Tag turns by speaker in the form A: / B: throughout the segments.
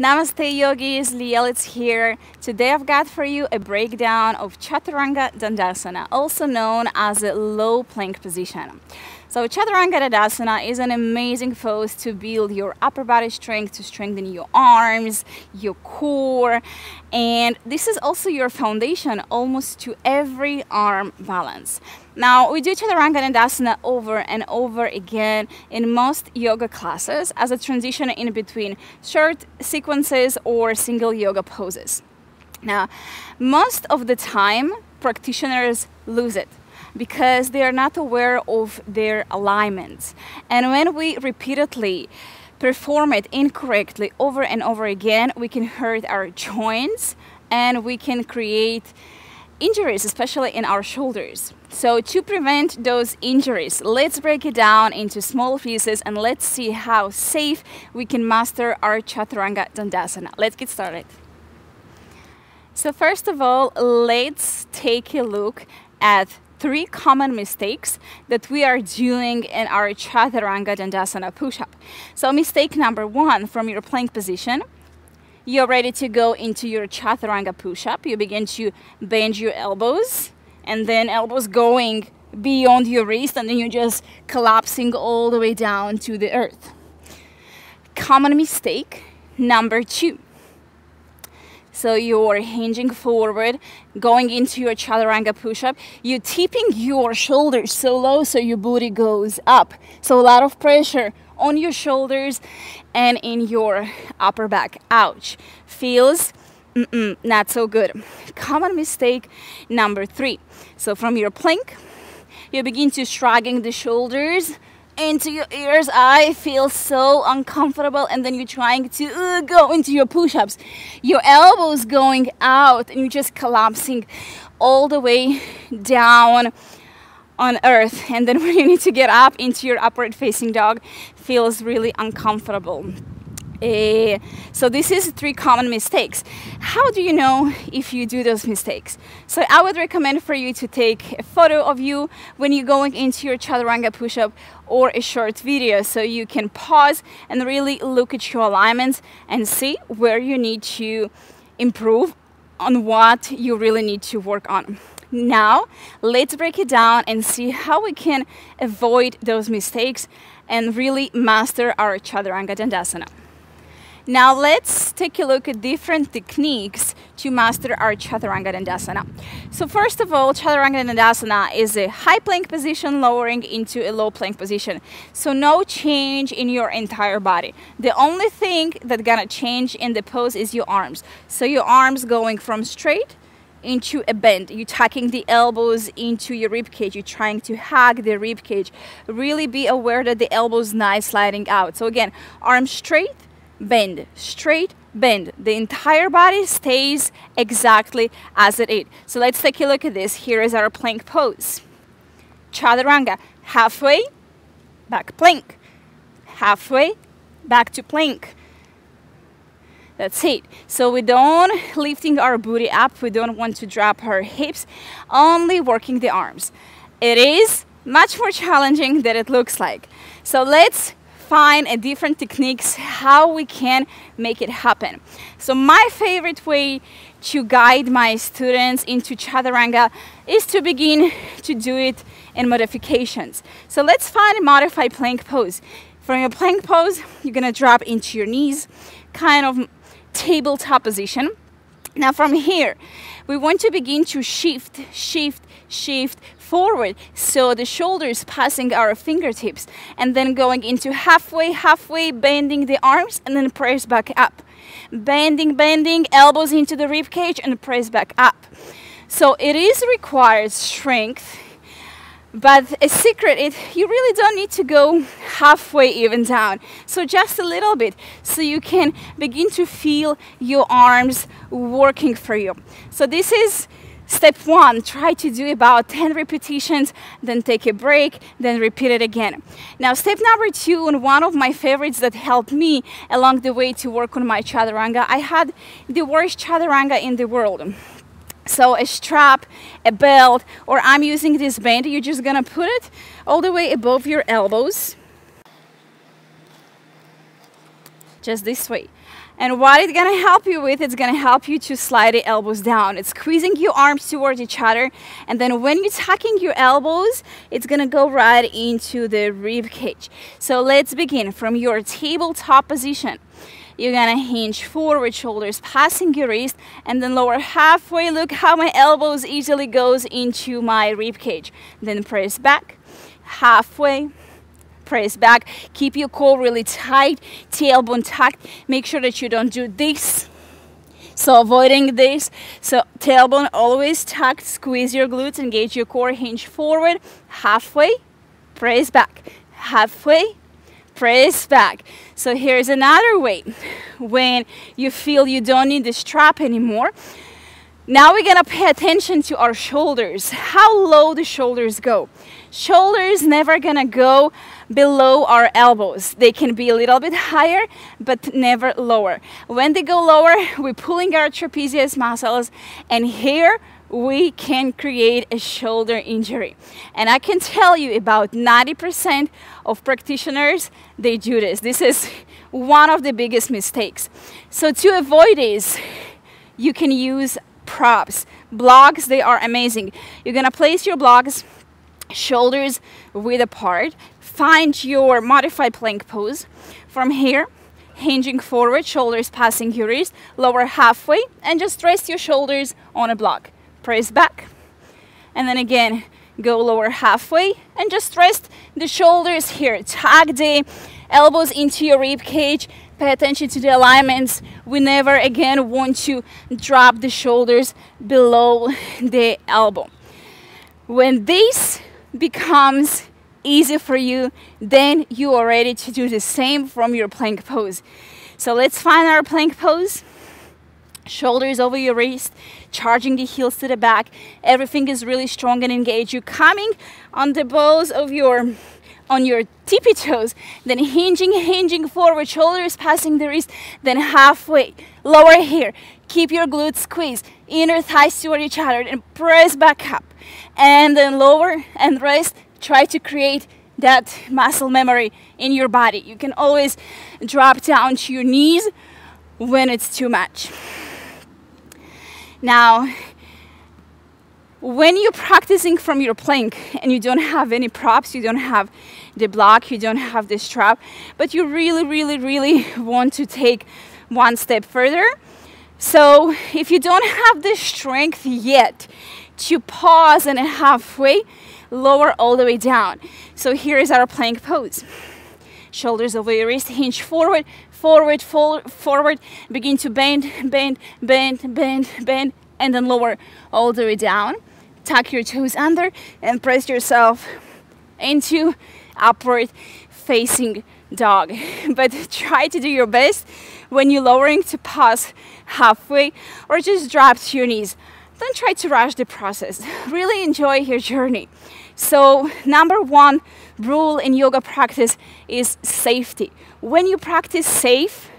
A: Namaste yogis, Liel here. Today I've got for you a breakdown of Chaturanga Dandasana, also known as a low plank position. So Chaturanga Dandasana is an amazing pose to build your upper body strength, to strengthen your arms, your core, and this is also your foundation almost to every arm balance. Now, we do Chaturanga Dandasana over and over again in most yoga classes as a transition in between short sequences or single yoga poses. Now, most of the time, practitioners lose it because they are not aware of their alignments. And when we repeatedly perform it incorrectly over and over again, we can hurt our joints and we can create injuries, especially in our shoulders. So to prevent those injuries, let's break it down into small pieces and let's see how safe we can master our Chaturanga Dandasana. Let's get started. So first of all, let's take a look at 3 common mistakes that we are doing in our Chaturanga Dandasana push-up. So mistake number 1, from your plank position, you're ready to go into your Chaturanga push-up. You begin to bend your elbows and then elbows going beyond your wrist and then you're just collapsing all the way down to the earth. Common mistake number 2. So you're hinging forward, going into your Chaturanga push-up. You're tipping your shoulders so low so your booty goes up. So a lot of pressure on your shoulders and in your upper back. Ouch. Feels not so good. Common mistake number 3. So from your plank, you begin to shrugging the shoulders into your ears. I feel so uncomfortable, and then you're trying to go into your push-ups. Your elbows going out and you're just collapsing all the way down on earth, and then when you need to get up into your upward facing dog, feels really uncomfortable. So this is 3 common mistakes. How do you know if you do those mistakes? So I would recommend for you to take a photo of you when you're going into your Chaturanga push-up or a short video so you can pause and really look at your alignments and see where you need to improve on what you really need to work on. Now, let's break it down and see how we can avoid those mistakes and really master our Chaturanga Dandasana. Now let's take a look at different techniques to master our Chaturanga Dandasana. So first of all, Chaturanga Dandasana is a high plank position lowering into a low plank position. So no change in your entire body. The only thing that's gonna change in the pose is your arms. So your arms going from straight into a bend. You're tucking the elbows into your rib cage. You're trying to hug the rib cage. Really be aware that the elbows not sliding out. So again, arms straight, bend, straight, bend. The entire body stays exactly as it is. So let's take a look at this. Here is our plank pose. Chaturanga, halfway, back plank. Halfway, back to plank. That's it. So we don't lifting our booty up. We don't want to drop our hips, only working the arms. It is much more challenging than it looks like. So let's find a different techniques how we can make it happen. So my favorite way to guide my students into Chaturanga is to begin to do it in modifications. So let's find a modified plank pose. From your plank pose, you're gonna drop into your knees, kind of tabletop position. Now from here, we want to begin to shift forward. So the shoulders passing our fingertips and then going into halfway, bending the arms and then press back up. Bending, elbows into the rib cage and press back up. So it is required strength, but a secret is you really don't need to go halfway even down. So just a little bit so you can begin to feel your arms working for you. So this is step 1. Try to do about 10 repetitions, then take a break, then repeat it again. Now step number 2, and one of my favorites that helped me along the way to work on my Chaturanga. I had the worst Chaturanga in the world. So a strap, a belt, or I'm using this band, you're just gonna put it all the way above your elbows. just this way. And what it's gonna help you with, it's gonna help you to slide the elbows down. It's squeezing your arms towards each other, and then when you're tucking your elbows, it's gonna go right into the rib cage. So let's begin from your tabletop position. You're gonna hinge forward, shoulders passing your wrist, and then lower halfway. Look how my elbows easily goes into my rib cage. Then press back, halfway, press back. Keep your core really tight, tailbone tucked. Make sure that you don't do this. So avoiding this. So tailbone always tucked. Squeeze your glutes, engage your core, hinge forward, halfway, press back, halfway, press back. So here's another way. When you feel you don't need the strap anymore, now we're gonna pay attention to our shoulders, how low the shoulders go. Shoulders never gonna go below our elbows. They can be a little bit higher, but never lower. When they go lower, we're pulling our trapezius muscles, and here we can create a shoulder injury. And I can tell you about 90% of practitioners, they do this. This is one of the biggest mistakes. So to avoid this, you can use props. Blocks, they are amazing. You're gonna place your blocks shoulders width apart. Find your modified plank pose. From here, hinging forward, shoulders passing your wrist, lower halfway, and just rest your shoulders on a block. Press back, and then again, go lower halfway, and just rest the shoulders here. Tuck the elbows into your rib cage. Pay attention to the alignments. We never again want to drop the shoulders below the elbow. When this becomes easy for you, then you are ready to do the same from your plank pose. So let's find our plank pose. Shoulders over your wrist, charging the heels to the back. Everything is really strong and engaged. You're coming on the balls of your tippy toes, then hinging forward, shoulders passing the wrist, then halfway, lower here. Keep your glutes squeezed, inner thighs toward each other, and press back up. And then lower and rest. Try to create that muscle memory in your body. You can always drop down to your knees when it's too much. Now, when you're practicing from your plank and you don't have any props, you don't have the block, you don't have the strap, but you really want to take one step further. So if you don't have the strength yet to pause and halfway, lower all the way down. So here is our plank pose. Shoulders over your wrist, hinge forward, forward, begin to bend, and then lower all the way down. Tuck your toes under and press yourself into upward facing dog. But try to do your best when you're lowering to pause halfway or just drop to your knees. Don't try to rush the process. Really enjoy your journey. So number one rule in yoga practice is safety. When you practice safe,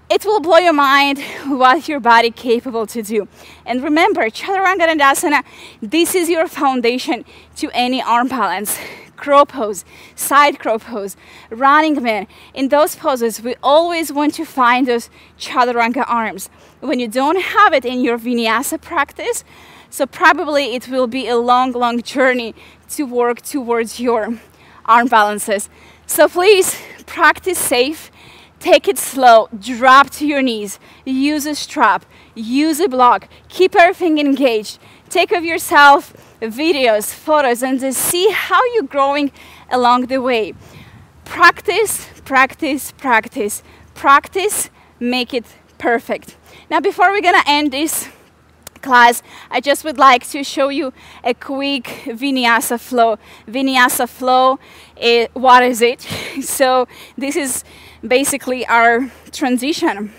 A: it will blow your mind what your body is capable to do. And remember, Chaturanga Dandasana, this is your foundation to any arm balance. Crow pose, side crow pose, running man. In those poses, we always want to find those Chaturanga arms. When you don't have it in your Vinyasa practice, so probably it will be a long journey to work towards your arm balances. So please practice safe. Take it slow, drop to your knees, use a strap, use a block, keep everything engaged. Take of yourself videos, photos, and just see how you're growing along the way. Practice, make it perfect. Now before we're gonna end this class, I just would like to show you a quick Vinyasa flow. Vinyasa flow, what is it? So this is basically our transition.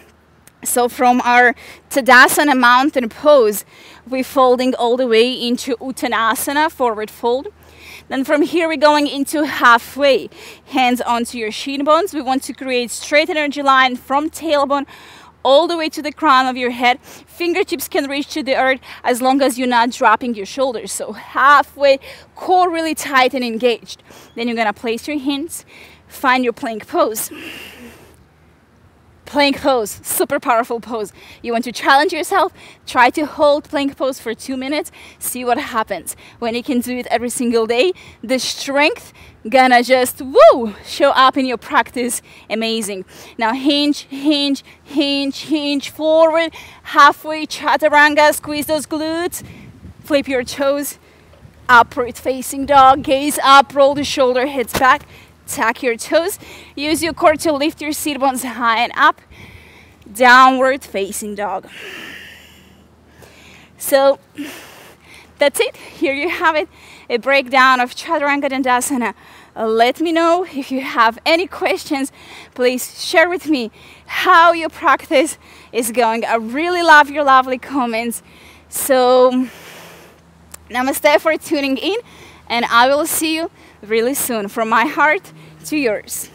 A: So from our Tadasana mountain pose, we're folding all the way into Uttanasana, forward fold. Then from here we're going into halfway, hands onto your shin bones. We want to create straight energy line from tailbone all the way to the crown of your head. Fingertips can reach to the earth as long as you're not dropping your shoulders. So halfway, core really tight and engaged. Then you're gonna place your hands, find your plank pose. Plank pose, super powerful pose. You want to challenge yourself, try to hold plank pose for 2 minutes, see what happens. When you can do it every single day, the strength gonna just show up in your practice. Amazing. Now hinge, hinge, hinge, hinge forward, halfway chaturanga, squeeze those glutes, flip your toes, upward facing dog, gaze up, roll the shoulder, hips back, tuck your toes, use your core to lift your seat bones high and up, downward facing dog. So that's it. Here you have it, a breakdown of Chaturanga Dandasana. Let me know if you have any questions. Please share with me how your practice is going. I really love your lovely comments. So namaste for tuning in, and I will see you really soon. From my heart to yours.